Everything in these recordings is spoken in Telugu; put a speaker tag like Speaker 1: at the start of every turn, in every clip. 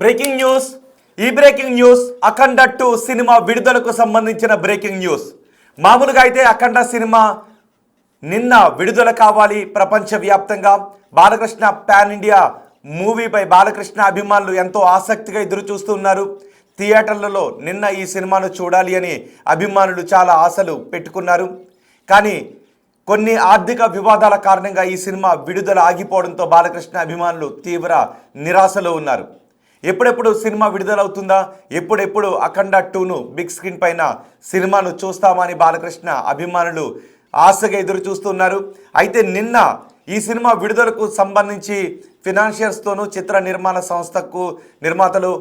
Speaker 1: Breaking news. ఈ బ్రేకింగ్ న్యూస్ అఖండ 2 సినిమా విడుదలకు సంబంధించిన బ్రేకింగ్ న్యూస్. మామూలుగా అయితే అఖండ సినిమా నిన్న విడుదల కావాలి. ప్రపంచవ్యాప్తంగా బాలకృష్ణ పాన్ ఇండియా మూవీపై బాలకృష్ణ అభిమానులు ఎంతో ఆసక్తిగా ఎదురు చూస్తున్నారు. థియేటర్లలో నిన్న ఈ సినిమాను చూడాలి అని అభిమానులు చాలా ఆశలు పెట్టుకున్నారు. కానీ కొన్ని ఆర్థిక వివాదాల కారణంగా ఈ సినిమా విడుదల ఆగిపోవడంతో బాలకృష్ణ అభిమానులు తీవ్ర నిరాశలో ఉన్నారు. ఎప్పుడెప్పుడు సినిమా విడుదలవుతుందా, ఎప్పుడెప్పుడు అఖండ 2ను బిగ్ స్క్రీన్ పైన సినిమాను చూస్తామని బాలకృష్ణ అభిమానులు ఆశగా ఎదురు చూస్తున్నారు. అయితే నిన్న ఈ సినిమా విడుదలకు సంబంధించి ఫినాన్షియర్స్తోనూ చిత్ర నిర్మాణ సంస్థకు నిర్మాతలు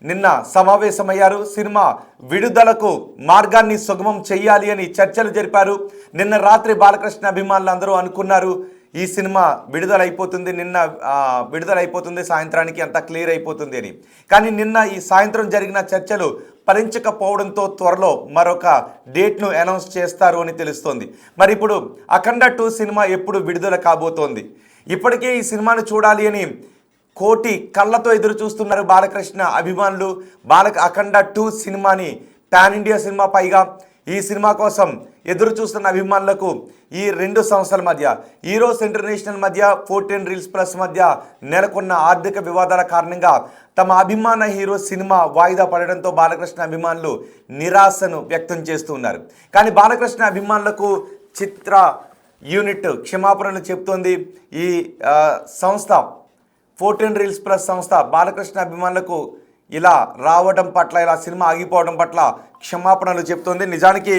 Speaker 1: నిన్న సమావేశమయ్యారు. సినిమా విడుదలకు మార్గాన్ని సుగమం చేయాలి అని చర్చలు జరిపారు. నిన్న రాత్రి బాలకృష్ణ అభిమానులు అందరూ అనుకున్నారు ఈ సినిమా విడుదలైపోతుంది, నిన్న విడుదలైపోతుంది, సాయంత్రానికి అంతా క్లియర్ అయిపోతుంది అని. కానీ నిన్న ఈ సాయంత్రం జరిగిన చర్చలు ఫలించకపోవడంతో త్వరలో మరొక డేట్ను అనౌన్స్ చేస్తారు అని తెలుస్తోంది. మరి ఇప్పుడు అఖండ 2 సినిమా ఎప్పుడు విడుదల కాబోతోంది? ఇప్పటికే ఈ సినిమాను చూడాలి అని కోటి కళ్ళతో ఎదురు చూస్తున్నారు బాలకృష్ణ అభిమానులు. అఖండ 2 సినిమాని పాన్ ఇండియా సినిమా, పైగా ఈ సినిమా కోసం ఎదురు చూస్తున్న అభిమానులకు ఈ రెండు సంస్థల మధ్య, ఈరోస్ ఇంటర్నేషనల్ మధ్య, 14 రీల్స్ ప్లస్ మధ్య నెలకొన్న ఆర్థిక వివాదాల కారణంగా తమ అభిమాన హీరో సినిమా వాయిదా పడడంతో బాలకృష్ణ అభిమానులు నిరాశను వ్యక్తం చేస్తున్నారు. కానీ బాలకృష్ణ అభిమానులకు చిత్ర యూనిట్ క్షమాపణలు చెప్తోంది. ఈ సంస్థ 14 రీల్స్ ప్లస్ సంస్థ బాలకృష్ణ అభిమానులకు ఇలా రావడం పట్ల, ఇలా సినిమా ఆగిపోవడం పట్ల క్షమాపణలు చెప్తోంది. నిజానికి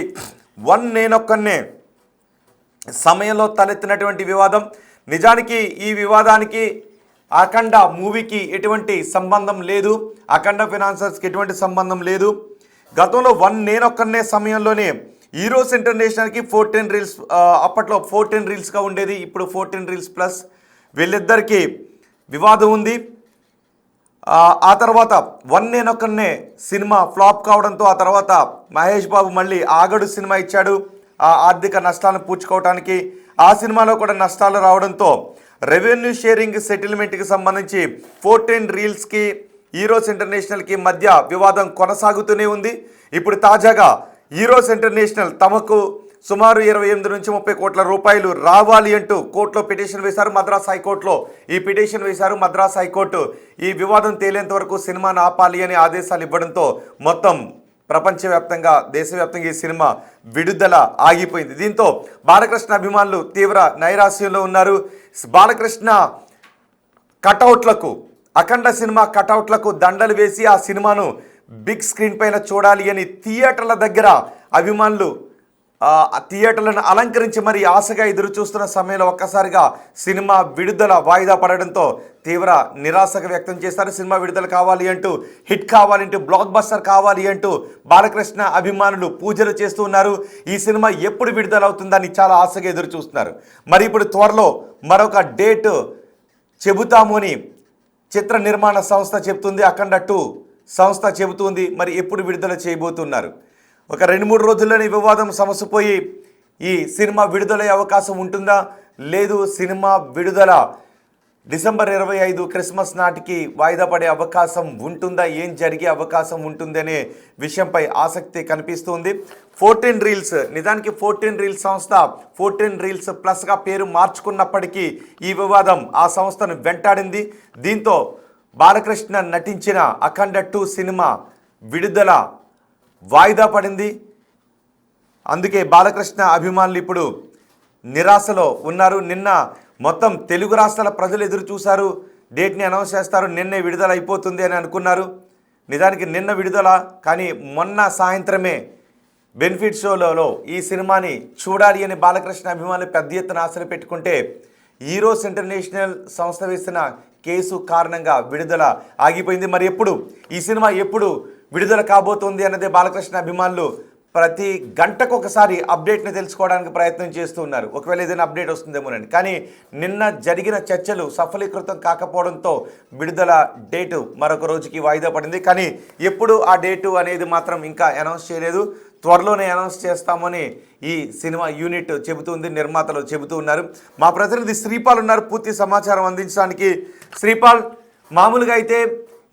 Speaker 1: నేనొక్కనే సమయంలో తలెత్తినటువంటి వివాదం. నిజానికి ఈ వివాదానికి అఖండ మూవీకి ఎటువంటి సంబంధం లేదు, అఖండ ఫైనాన్సర్స్కి ఎటువంటి సంబంధం లేదు. గతంలో నేనొక్కనే సమయంలోనే ఈరోస్ ఇంటర్నేషనల్కి 14 రీల్స్, అప్పట్లో 14 రీల్స్గా ఉండేది, ఇప్పుడు 14 రీల్స్ ప్లస్, వీళ్ళిద్దరికీ వివాదం ఉంది. ఆ తర్వాత నేనొక్కనే సినిమా ఫ్లాప్ కావడంతో ఆ తర్వాత మహేష్ బాబు మళ్ళీ ఆగడు సినిమా ఇచ్చాడు ఆ ఆర్థిక నష్టాలను పూడ్చుకోవడానికి. ఆ సినిమాలో కూడా నష్టాలు రావడంతో రెవెన్యూ షేరింగ్ సెటిల్మెంట్కి సంబంధించి 14 రీల్స్కి ఈరోస్ ఇంటర్నేషనల్కి మధ్య వివాదం కొనసాగుతూనే ఉంది. ఇప్పుడు తాజాగా ఈరోస్ ఇంటర్నేషనల్ తమకు సుమారు 28 నుంచి 30 కోట్ల రూపాయలు రావాలి అంటూ కోర్టులో పిటిషన్ వేశారు. మద్రాస్ హైకోర్టులో ఈ పిటిషన్ వేశారు. మద్రాస్ హైకోర్టు ఈ వివాదం తేలేంత వరకు సినిమాను ఆపాలి అని ఆదేశాలు ఇవ్వడంతో మొత్తం ప్రపంచవ్యాప్తంగా, దేశవ్యాప్తంగా ఈ సినిమా విడుదల ఆగిపోయింది. దీంతో బాలకృష్ణ అభిమానులు తీవ్ర నైరాశ్యంలో ఉన్నారు. బాలకృష్ణ కటౌట్లకు, అఖండ సినిమా కటౌట్లకు దండలు వేసి ఆ సినిమాను బిగ్ స్క్రీన్ పైన చూడాలి అని థియేటర్ల దగ్గర అభిమానులు థియేటర్లను అలంకరించి మరి ఆశగా ఎదురు చూస్తున్న సమయంలో ఒక్కసారిగా సినిమా విడుదల వాయిదా పడడంతో తీవ్ర నిరాశగా వ్యక్తం చేస్తారు. సినిమా విడుదల కావాలి అంటూ, హిట్ కావాలంటూ, బ్లాక్ బస్టర్ కావాలి అంటూ బాలకృష్ణ అభిమానులు పూజలు చేస్తూ ఉన్నారు. ఈ సినిమా ఎప్పుడు విడుదల అవుతుందని చాలా ఆశగా ఎదురు చూస్తున్నారు. మరి ఇప్పుడు త్వరలో మరొక డేట్ చెబుతాము అని చిత్ర నిర్మాణ సంస్థ చెబుతుంది, అఖండ 2 సంస్థ చెబుతుంది. మరి ఎప్పుడు విడుదల చేయబోతున్నారు? ఒక 2-3 రోజుల్లోనే వివాదం సమసిపోయి ఈ సినిమా విడుదలయ్యే అవకాశం ఉంటుందా, లేదు సినిమా విడుదల డిసెంబర్ 25 క్రిస్మస్ నాటికి వాయిదా పడే అవకాశం ఉంటుందా, ఏం జరిగే అవకాశం ఉంటుంది అనే విషయంపై ఆసక్తి కనిపిస్తుంది. 14 రీల్స్, నిజానికి 14 రీల్స్ సంస్థ 14 రీల్స్ ప్లస్గా పేరు మార్చుకున్నప్పటికీ ఈ వివాదం ఆ సంస్థను వెంటాడింది. దీంతో బాలకృష్ణ నటించిన అఖండ 2 సినిమా విడుదల వాయిదా పడింది. అందుకే బాలకృష్ణ అభిమానులు ఇప్పుడు నిరాశలో ఉన్నారు. నిన్న మొత్తం తెలుగు రాష్ట్రాల ప్రజలు ఎదురు చూశారు, డేట్ని అనౌన్స్ చేస్తారు, నిన్నే విడుదల అయిపోతుంది అని అనుకున్నారు. నిజానికి నిన్న విడుదల, కానీ మొన్న సాయంత్రమే బెనిఫిట్ షోలలో ఈ సినిమాని చూడాలి అని బాలకృష్ణ అభిమానులు పెద్ద ఎత్తున ఆశలు పెట్టుకుంటే ఈరోస్ ఇంటర్నేషనల్ సంస్థ వేసిన కేసు కారణంగా విడుదల ఆగిపోయింది. మరి ఈ సినిమా ఎప్పుడు విడుదల కాబోతోంది అన్నదే బాలకృష్ణ అభిమానులు ప్రతి గంటకు ఒకసారి అప్డేట్ని తెలుసుకోవడానికి ప్రయత్నం చేస్తూ ఉన్నారు. ఒకవేళ ఏదైనా అప్డేట్ వస్తుందేమోనండి. కానీ నిన్న జరిగిన చర్చలు సఫలీకృతం కాకపోవడంతో విడుదల డేటు మరొక రోజుకి వాయిదా పడింది. కానీ ఎప్పుడు ఆ డేటు అనేది మాత్రం ఇంకా అనౌన్స్ చేయలేదు. త్వరలోనే అనౌన్స్ చేస్తామని ఈ సినిమా యూనిట్ చెబుతుంది, నిర్మాతలు చెబుతూ ఉన్నారు. మా ప్రతినిధి శ్రీపాల్ ఉన్నారు పూర్తి సమాచారం అందించడానికి. శ్రీపాల్, మామూలుగా అయితే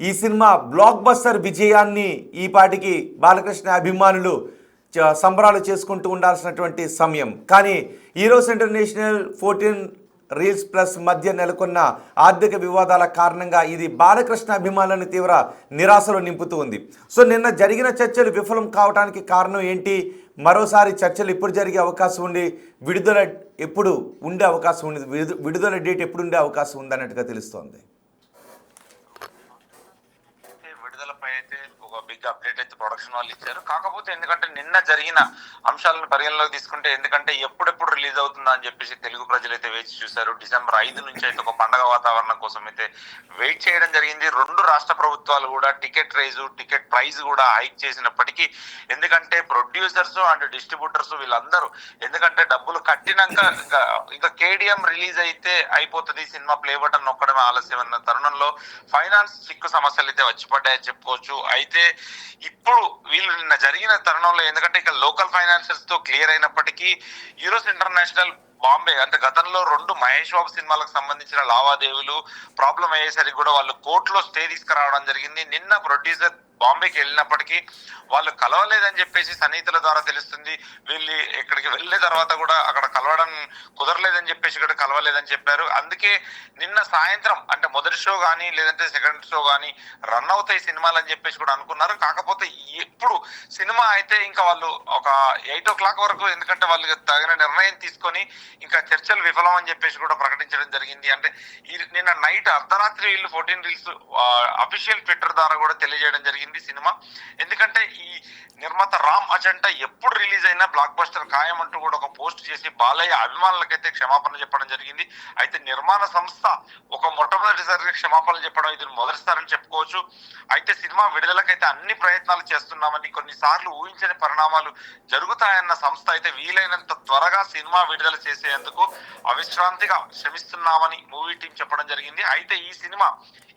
Speaker 1: ఈ సినిమా బ్లాక్ బస్టర్ విజయాన్ని ఈ పాటికి బాలకృష్ణ అభిమానులు సంబరాలు చేసుకుంటూ ఉండాల్సినటువంటి సమయం. కానీ ఈరోజు ఇంటర్నేషనల్ 14 రీల్స్ ప్లస్ మధ్య నెలకొన్న ఆర్థిక వివాదాల కారణంగా ఇది బాలకృష్ణ అభిమానులను తీవ్ర నిరాశలో నింపుతూ ఉంది. సో నిన్న జరిగిన చర్చలు విఫలం కావడానికి కారణం ఏంటి? మరోసారి చర్చలు ఎప్పుడు జరిగే అవకాశం ఉంది? విడుదల ఎప్పుడు ఉండే అవకాశం ఉంది? విడుదల డేట్ ఎప్పుడు ఉండే అవకాశం ఉంది అన్నట్టుగా తెలుస్తోంది.
Speaker 2: విడుదలపై అయితే ఒక బిగ్ అప్డేట్ అయితే ప్రొడక్షన్ వాళ్ళు ఇచ్చారు. కాకపోతే ఎందుకంటే నిన్న జరిగిన అంశాలను పరిగణలోకి తీసుకుంటే, ఎందుకంటే ఎప్పుడెప్పుడు రిలీజ్ అవుతుందా అని చెప్పేసి తెలుగు ప్రజలైతే వేచి చూశారు. డిసెంబర్ 5 నుంచి అయితే ఒక పండగ వాతావరణం కోసం అయితే వెయిట్ చేయడం జరిగింది. 2 రాష్ట్ర ప్రభుత్వాలు కూడా టికెట్ ప్రైస్ కూడా హైక్ చేసినప్పటికీ, ఎందుకంటే ప్రొడ్యూసర్స్ అండ్ డిస్ట్రిబ్యూటర్స్ వీళ్ళందరూ ఎందుకంటే డబ్బులు కట్టినాక ఇంకా కేడిఎం రిలీజ్ అయితే అయిపోతుంది, సినిమా ప్లే బటన్ నొక్కడమే ఆలస్యం అన్న తరుణంలో ఫైనాన్స్ చిక్కు సమస్యలు అయితే వచ్చి పడ్డాయని చెప్పుకోవచ్చు. అయితే ఇప్పుడు వీళ్ళు నిన్న జరిగిన తరుణంలో ఎందుకంటే ఇక లోకల్ ఫైనాన్షియల్స్ తో క్లియర్ అయినప్పటికీ ఈరోజు ఇంటర్నేషనల్ బాంబే అంటే గతంలో 2 మహేష్ బాబు సినిమాలకు సంబంధించిన లావాదేవీలు ప్రాబ్లం అయ్యేసరికి కూడా వాళ్ళు కోర్టులో స్టే తీసుకురావడం జరిగింది. నిన్న ప్రొడ్యూసర్ బాంబేకి వెళ్ళినప్పటికీ వాళ్ళు కలవలేదని చెప్పేసి సన్నిహితుల ద్వారా తెలుస్తుంది. వీళ్ళు ఇక్కడికి వెళ్ళిన తర్వాత కూడా అక్కడ కలవడం కుదరలేదని చెప్పేసి కూడా కలవలేదని చెప్పారు. అందుకే నిన్న సాయంత్రం అంటే మొదటి షో కానీ లేదంటే సెకండ్ షో కానీ రన్ అవుతాయి సినిమాలు అని చెప్పేసి కూడా అనుకున్నారు. కాకపోతే ఇప్పుడు సినిమా అయితే ఇంకా వాళ్ళు ఒక 8 o'clock వరకు, ఎందుకంటే వాళ్ళు తగిన నిర్ణయం తీసుకొని ఇంకా చర్చలు విఫలం అని చెప్పేసి కూడా ప్రకటించడం జరిగింది. అంటే నిన్న నైట్ అర్ధరాత్రి వీళ్ళు 14 రీల్స్ అఫీషియల్ ట్విట్టర్ ద్వారా కూడా తెలియజేయడం జరిగింది సినిమా. ఎందుకంటే ఈ నిర్మాత రామ్ అజంటా ఎప్పుడు రిలీజ్ అయినా బ్లాక్ బస్టర్ ఖాయం అంటూ కూడా ఒక పోస్ట్ చేసి బాలయ్య అభిమానులకైతే క్షమాపణ చెప్పడం జరిగింది. అయితే నిర్మాణ సంస్థ ఒక మొట్టమొదటిసారిగా క్షమాపణలు చెప్పడం ఇది మొదటిసారని చెప్పుకోవచ్చు. అయితే సినిమా విడుదలకైతే అన్ని ప్రయత్నాలు చేస్తున్నామని, కొన్నిసార్లు ఊహించని పరిణామాలు జరుగుతాయన్న సంస్థ అయితే వీలైనంత త్వరగా సినిమా విడుదల చేసేందుకు అవిశ్రాంతిగా శ్రమిస్తున్నామని మూవీ టీం చెప్పడం జరిగింది. అయితే ఈ సినిమా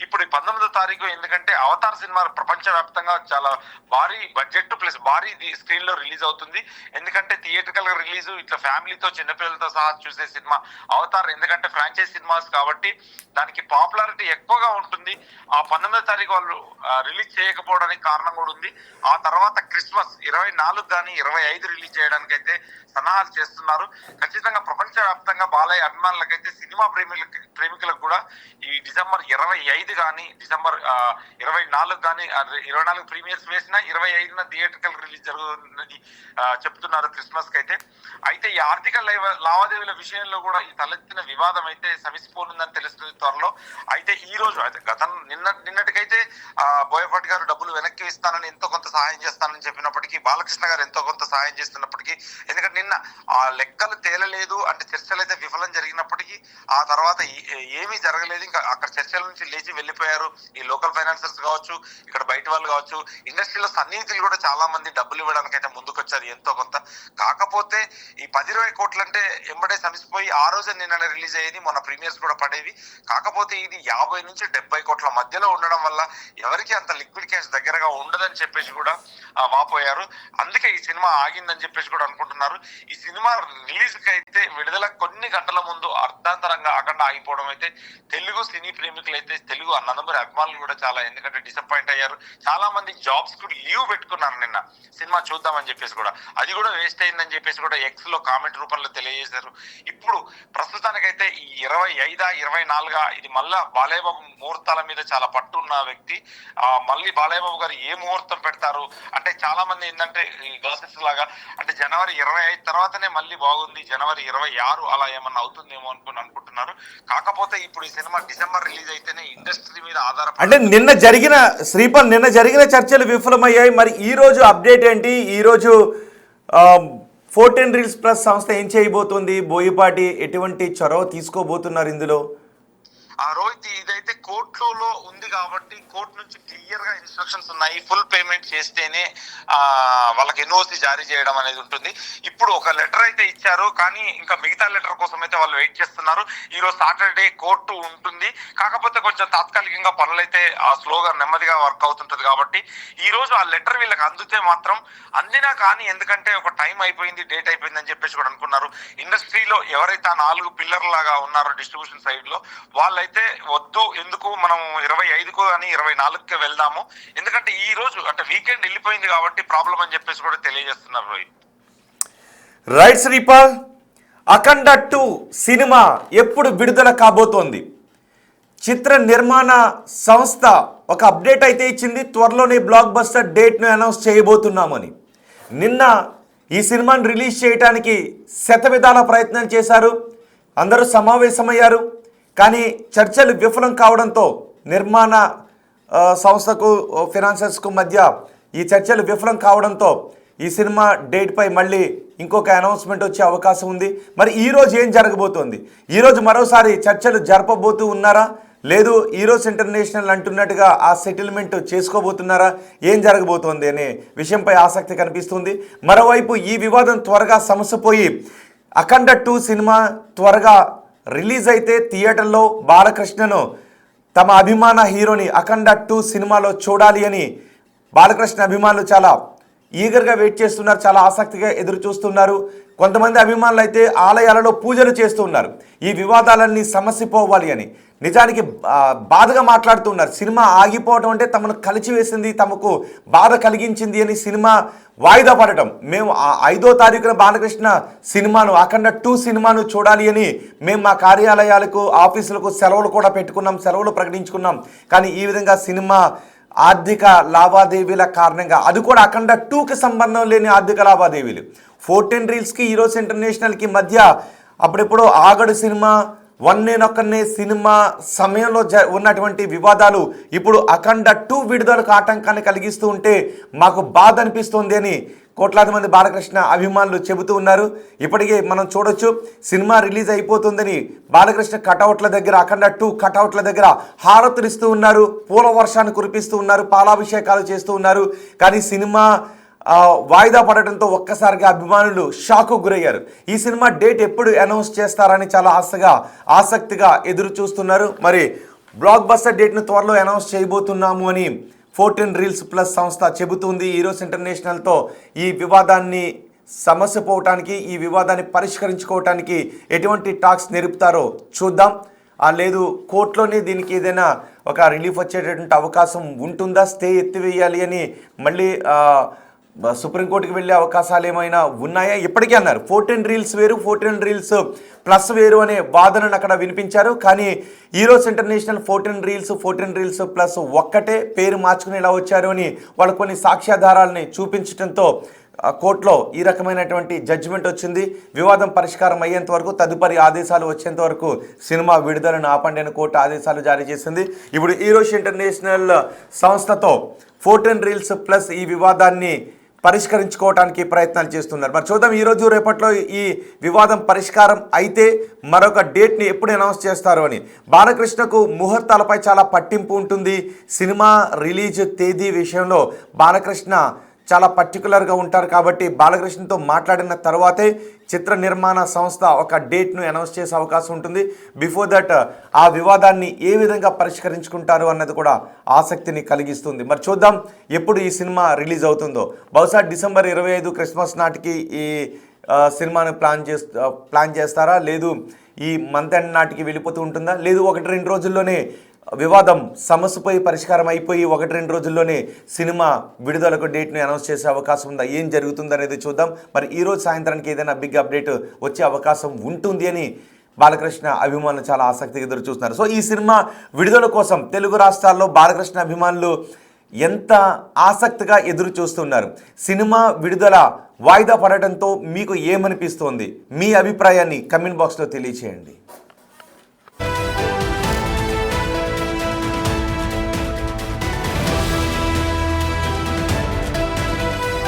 Speaker 2: ఇప్పుడు 19వ తారీఖు, ఎందుకంటే అవతార్ సినిమా ప్రపంచవ్యాప్తంగా చాలా భారీ బడ్జెట్ ప్లస్ భారీ స్క్రీన్ లో రిలీజ్ అవుతుంది. ఎందుకంటే థియేట్రికల్ గా రిలీజ్ ఇట్లా ఫ్యామిలీతో చిన్నపిల్లలతో సహా చూసే సినిమా అవతార్. ఎందుకంటే ఫ్రాంచైజ్ సినిమాస్ కాబట్టి దానికి పాపులారిటీ ఎక్కువగా ఉంటుంది. ఆ 19వ తారీఖు వాళ్ళు రిలీజ్ చేయకపోవడానికి కారణం కూడా ఉంది. ఆ తర్వాత క్రిస్మస్ 24 కానీ 25 రిలీజ్ చేయడానికి అయితే సన్నాహాలు చేస్తున్నారు. ఖచ్చితంగా ప్రపంచవ్యాప్తంగా బాలయ్య అభిమానులకైతే సినిమా ప్రేమికులకు కూడా ఈ డిసెంబర్ 25 కానీ డిసెంబర్ 24 కానీ 24 ప్రీమియర్స్ వేసినా 25న థియేట్రికల్ రిలీజ్ జరుగుతుందని చెప్తున్నారు క్రిస్మస్ కి అయితే. అయితే ఈ ఆర్థిక లావాదేవీల విషయంలో కూడా ఈ తలెత్తిన వివాదం అయితే సమిసిపోనుందని తెలుస్తుంది త్వరలో. అయితే ఈ రోజు అయితే నిన్నటికైతే బోయపాటి గారు డబ్బులు వెనక్కి ఇస్తానని ఎంతో కొంత సహాయం చేస్తానని చెప్పినప్పటికీ, బాలకృష్ణ గారు ఎంతో కొంత సహాయం చేస్తున్నప్పటికీ, ఎందుకంటే నిన్న ఆ లెక్కలు తేలలేదు అంటే చర్చలు అయితే విఫలం జరిగినప్పటికీ ఆ తర్వాత ఏమీ జరగలేదు. ఇంకా అక్కడ చర్చల నుంచి లేచి వెళ్ళిపోయారు ఈ లోకల్ ఫైనాన్సర్స్ కావచ్చు, ఇక్కడ బయట వాళ్ళు కావచ్చు. ఇండస్ట్రీలో సన్నిహితులు కూడా చాలా మంది డబ్బులు ఇవ్వడానికి అయితే ముందుకొచ్చారు ఎంతో కొంత. కాకపోతే ఈ 10-20 కోట్లు అంటే ఎంబడే సమిసిపోయి ఆ రోజే నిన్న రిలీజ్ అయ్యేది, మొన్న ప్రీమియర్స్ కూడా పడేవి. కాకపోతే ఇది 50 నుంచి 70 కోట్ల మధ్యలో ఉండడం వల్ల ఎవరికి అంత లిక్విడ్ క్యాష్ దగ్గరగా ఉండదని చెప్పేసి కూడా వాపోయారు. అందుకే ఈ సినిమా ఆగిందని చెప్పేసి కూడా అనుకుంటున్నారు. ఈ సినిమా రిలీజ్ కి అయితే విడుదల కొన్ని గంటల ముందు అర్ధాంతరంగా అక్కడ ఆగిపోవడం అయితే తెలుగు సినీ ప్రేమికులు అయితే, తెలుగు అన్నదమ్ముల అభిమానులు కూడా చాలా ఎందుకంటే డిసప్పాయింట్ అయ్యారు. చాలా మంది జాబ్స్ కు లీవ్ పెట్టుకున్నారు నిన్న సినిమా చూద్దామని చెప్పేసి కూడా. అది కూడా వేస్ట్ అయిందని చెప్పేసి కూడా ఎక్స్ లో కామెంట్ రూపంలో తెలియజేశారు. ఇప్పుడు ప్రస్తుతానికైతే ఈ 25 24 ఇది మళ్ళా బాలయ్య బాబు ముహూర్తాల మీద చాలా పట్టు ఉన్న వ్యక్తి. మళ్ళీ బాలయ్య బాబు గారు ఏ ముహూర్తం పెడతారు అంటే చాలా మంది ఏంటంటే ఈ గాసిప్స్ లాగా అంటే జనవరి 25 తర్వాతనే మళ్ళీ బాగుంది, జనవరి 26 అలా ఏమన్నా అవుతుందేమో అనుకుంటున్నారు. కాకపోతే ఇప్పుడు ఈ సినిమా డిసెంబర్ రిలీజ్ అయితేనే ఇండస్ట్రీ మీద ఆధారపడి
Speaker 1: అంటే నిన్న జరిగిన చర్చలు విఫలమయ్యాయి. మరి ఈ రోజు అప్డేట్ ఏంటి? ఈ రోజు 14 రీల్స్ ప్లస్ సంస్థ ఏం చేయబోతుంది? బోయపాటి ఎటువంటి చొరవ తీసుకోబోతున్నారు ఇందులో?
Speaker 2: రోహిత్, ఇదైతే కోర్టులో ఉంది కాబట్టి కోర్టు నుంచి క్లియర్ గా ఇన్స్ట్రక్షన్స్ ఉన్నాయి. ఫుల్ పేమెంట్ చేస్తేనే వాళ్ళకి ఎన్ఓసి జారీ చేయడం అనేది ఉంటుంది. ఇప్పుడు ఒక లెటర్ అయితే ఇచ్చారు, కానీ ఇంకా మిగతా లెటర్ కోసం అయితే వాళ్ళు వెయిట్ చేస్తున్నారు. ఈ రోజు సాటర్డే కోర్టు ఉంటుంది. కాకపోతే కొంచెం తాత్కాలికంగా పనులైతే స్లోగా నెమ్మదిగా వర్క్ అవుతుంటది కాబట్టి ఈ రోజు ఆ లెటర్ వీళ్ళకి అందితే మాత్రం అందినా కానీ, ఎందుకంటే ఒక టైం అయిపోయింది, డేట్ అయిపోయింది అని చెప్పేసి కూడా అనుకున్నారు. ఇండస్ట్రీలో ఎవరైతే ఆ 4 పిల్లర్ లాగా ఉన్నారో డిస్ట్రిబ్యూషన్ సైడ్ లో వాళ్ళైతే వద్దు, ఎందుకు మనం 25కు అని 24కి వెళ్దాము, ఎందుకంటే ఈ రోజు అంటే వీకెండ్ వెళ్ళిపోయింది కాబట్టి ప్రాబ్లం అని చెప్పేసి కూడా తెలియజేస్తున్నారు రోహిత్.
Speaker 1: రైట్ శ్రీపాల్, అఖండ 2 సినిమా ఎప్పుడు విడుదల కాబోతోంది? చిత్ర నిర్మాణ సంస్థ ఒక అప్డేట్ అయితే ఇచ్చింది, త్వరలోనే బ్లాక్ బస్టర్ డేట్ను అనౌన్స్ చేయబోతున్నామని. నిన్న ఈ సినిమాను రిలీజ్ చేయడానికి శతవిధాల ప్రయత్నం చేశారు, అందరూ సమావేశమయ్యారు. కానీ చర్చలు విఫలం కావడంతో నిర్మాణ సంస్థకు ఫినాన్సర్స్కు మధ్య ఈ చర్చలు విఫలం కావడంతో ఈ సినిమా డేట్పై మళ్ళీ ఇంకొక అనౌన్స్మెంట్ వచ్చే అవకాశం ఉంది. మరి ఈరోజు ఏం జరగబోతోంది? ఈరోజు మరోసారి చర్చలు జరపబోతూ ఉన్నారా, లేదు ఈరోజు ఇంటర్నేషనల్ అంటున్నట్టుగా ఆ సెటిల్మెంట్ చేసుకోబోతున్నారా, ఏం జరగబోతోంది అనే విషయంపై ఆసక్తి కనిపిస్తుంది. మరోవైపు ఈ వివాదం త్వరగా సమసిపోయి అఖండ 2 సినిమా త్వరగా రిలీజ్ అయితే థియేటర్లో బాలకృష్ణను తమ అభిమాన హీరోని అఖండ 2 సినిమాలో చూడాలి అని బాలకృష్ణ అభిమానులు చాలా ఈగర్గా వెయిట్ చేస్తున్నారు, చాలా ఆసక్తిగా ఎదురు చూస్తున్నారు. కొంతమంది అభిమానులు అయితే ఆలయాలలో పూజలు చేస్తూ ఉన్నారు ఈ వివాదాలన్నీ సమసిపోవాలి అని. నిజానికి బాధగా మాట్లాడుతున్నారు. సినిమా ఆగిపోవడం అంటే తమను కలిచివేసింది, తమకు బాధ కలిగించింది అని సినిమా వాయిదా పడటం. మేము 5వ తారీఖున బాలకృష్ణ సినిమాను అఖండ 2 సినిమాను చూడాలి అని మేము మా కార్యాలయాలకు ఆఫీసులకు సెలవులు కూడా పెట్టుకున్నాం, సెలవులు ప్రకటించుకున్నాం. కానీ ఈ విధంగా సినిమా ఆర్థిక లావాదేవీల కారణంగా, అది కూడా అఖండ 2కి సంబంధం లేని ఆర్థిక లావాదేవీలు, 14 రీల్స్కి ఈరోజు ఇంటర్నేషనల్కి మధ్య అప్పుడెప్పుడు ఆగడు సినిమా, వన్నేనొక్కనే సినిమా సమయంలో ఉన్నటువంటి వివాదాలు ఇప్పుడు అఖండ 2 విడుదలకు ఆటంకాన్ని కలిగిస్తూ ఉంటే మాకు బాధ అనిపిస్తోంది అని కోట్లాది మంది బాలకృష్ణ అభిమానులు చెబుతూ ఉన్నారు. ఇప్పటికే మనం చూడొచ్చు, సినిమా రిలీజ్ అయిపోతుందని బాలకృష్ణ కటౌట్ల దగ్గర, అఖండ 2 కటౌట్ల దగ్గర హారతులు ఇస్తూ ఉన్నారు, పూల వర్షాన్ని కురిపిస్తూ ఉన్నారు, పాలాభిషేకాలు చేస్తూ ఉన్నారు. కానీ సినిమా వాయిదా పడటంతో ఒక్కసారిగా అభిమానులు షాకు గురయ్యారు. ఈ సినిమా డేట్ ఎప్పుడు అనౌన్స్ చేస్తారని చాలా ఆసక్తిగా ఎదురు చూస్తున్నారు. మరి బ్లాక్ బస్టర్ డేట్ను త్వరలో అనౌన్స్ చేయబోతున్నాము అని 14 రీల్స్ ప్లస్ సంస్థ చెబుతుంది. ఈరోజు ఇంటర్నేషనల్తో ఈ వివాదాన్ని సమస్యపోవటానికి, ఈ వివాదాన్ని పరిష్కరించుకోవటానికి ఎటువంటి టాక్స్ నిలుపుతారో చూద్దాం. లేదు కోర్టులోనే దీనికి ఏదైనా ఒక రిలీఫ్ వచ్చేటటువంటి అవకాశం ఉంటుందా, స్టే ఎత్తివేయాలి అని మళ్ళీ సుప్రీంకోర్టుకి వెళ్ళే అవకాశాలు ఏమైనా ఉన్నాయా? ఇప్పటికే అన్నారు 14 రీల్స్ వేరు, 14 రీల్స్ ప్లస్ వేరు అనే వాదనను అక్కడ వినిపించారు. కానీ ఈరోజు ఇంటర్నేషనల్ 14 రీల్స్ ప్లస్ ఒక్కటే పేరు మార్చుకుని ఎలా వచ్చారు అని వాళ్ళు కొన్ని సాక్ష్యాధారాలని చూపించడంతో కోర్టులో ఈ రకమైనటువంటి జడ్జిమెంట్ వచ్చింది. వివాదం పరిష్కారం అయ్యేంత వరకు, తదుపరి ఆదేశాలు వచ్చేంత వరకు సినిమా విడుదలను ఆపండి అని కోర్టు ఆదేశాలు జారీ చేసింది. ఇప్పుడు ఈరోజు ఇంటర్నేషనల్ సంస్థతో 14 రీల్స్ ప్లస్ ఈ వివాదాన్ని పరిష్కరించుకోవడానికి ప్రయత్నాలు చేస్తున్నారు. మరి చూద్దాం, ఈరోజు రేపట్లో ఈ వివాదం పరిష్కారం అయితే మరొక డేట్ని ఎప్పుడు అనౌన్స్ చేస్తారు అని. బాలకృష్ణకు ముహూర్తాలపై చాలా పట్టింపు ఉంటుంది. సినిమా రిలీజ్ తేదీ విషయంలో బాలకృష్ణ చాలా పర్టికులర్గా ఉంటారు కాబట్టి బాలకృష్ణతో మాట్లాడిన తర్వాతే చిత్ర నిర్మాణ సంస్థ ఒక డేట్ను అనౌన్స్ చేసే అవకాశం ఉంటుంది. బిఫోర్ దట్ ఆ వివాదాన్ని ఏ విధంగా పరిష్కరించుకుంటారు అన్నది కూడా ఆసక్తిని కలిగిస్తుంది. మరి చూద్దాం ఎప్పుడు ఈ సినిమా రిలీజ్ అవుతుందో. బహుశా డిసెంబర్ 25 క్రిస్మస్ నాటికి ఈ సినిమాను ప్లాన్ చేస్తారా, లేదు ఈ మంత్ ఎండ్ నాటికి వెళ్ళిపోతూ ఉంటుందా, లేదు 1-2 రోజుల్లోనే వివాదం సమస్యపై పరిష్కారం అయిపోయి 1-2 రోజుల్లోనే సినిమా విడుదలకు డేట్ని అనౌన్స్ చేసే అవకాశం ఉందా, ఏం జరుగుతుందనేది చూద్దాం. మరి ఈరోజు సాయంత్రానికి ఏదైనా బిగ్ అప్డేట్ వచ్చే అవకాశం ఉంటుంది అని బాలకృష్ణ అభిమానులు చాలా ఆసక్తిగా ఎదురు చూస్తున్నారు. సో ఈ సినిమా విడుదల కోసం తెలుగు రాష్ట్రాల్లో బాలకృష్ణ అభిమానులు ఎంత ఆసక్తిగా ఎదురు చూస్తున్నారు. సినిమా విడుదల వాయిదా పడటంతో మీకు ఏమనిపిస్తోంది? మీ అభిప్రాయాన్ని కమెంట్ బాక్స్లో తెలియచేయండి.